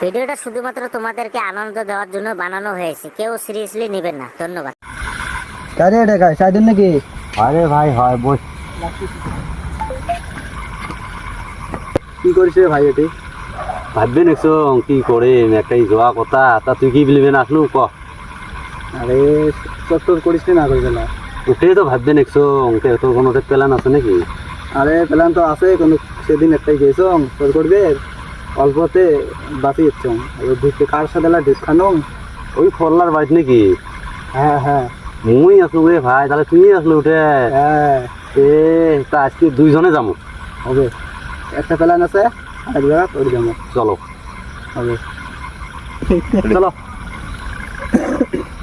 ভিডিওটা শুধুমাত্র তোমাদেরকে আনন্দ দেওয়ার জন্য বানানো হয়েছে, কেউ সিরিয়াসলি নেবেন না। ধন্যবাদ। কারে এটা খাই সাইডেন নাকি? আরে ভাই হয় বস। কি করিস রে ভাই এটি? ভাববে নেছো কি করে একটাই যাওয়া কথা, তা তুই কি বলবি না আসলু ক। আরে চট্টর করিস না করিস না। ওটাই তো ভাববে নেছো তোর কোনো প্ল্যান আছে নাকি? আরে প্ল্যান তো আছে, কিন্তু সেদিন একটাই গেছ তোর করবে অল্পতে বাঁচি যাচ্ছ ঢুকতে কার সাথে ঢুক খানো। ওই ফরলার বাড়িতে নাকি? হ্যাঁ হ্যাঁ মুই আসলু রে ভাই, তাহলে তুই আসলু উঠে। হ্যাঁ এ তা আজকে দুইজনে যাবো। হবে, একটা প্ল্যান আছে এক জায়গা তোর যাবো। চলো হবে চলো।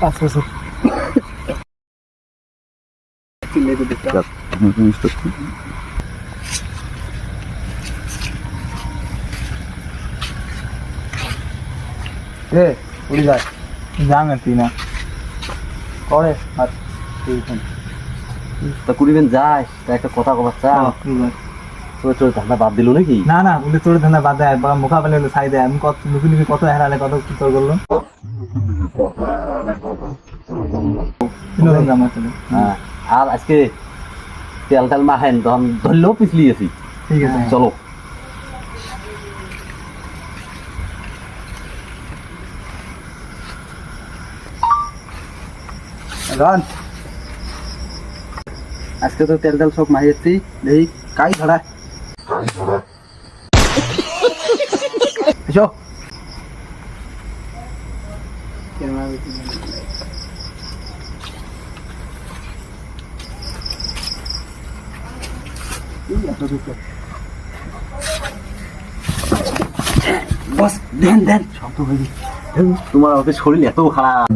আচ্ছা আচ্ছা এ উড়ি যায় যাং আর তুই না করে আর তা কুড়িবেন যাস, তা একটা কথা কবার চা। তোর ধান্দা বাদ দিল নাকি? না না বলে তোর ধান্দা বাদ দেয় বা মোকাবেলা হলো সাই দেয়। আমি কত লুকি লুকি কত হেরালে কত কি তোর করলো। হ্যাঁ, আর আজকে তেল তেল মাহেন ধরলেও পিছলি আছি। ঠিক আছে চলো রান। আজকে তো তেল তেল সব মারিয়েছি, দেখি কাই ধরা এসো। বস দেন দেন শব্দ হয়ে তোমার ওকে শরীর এত খারাপ।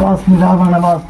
বস মিলাবো না বস।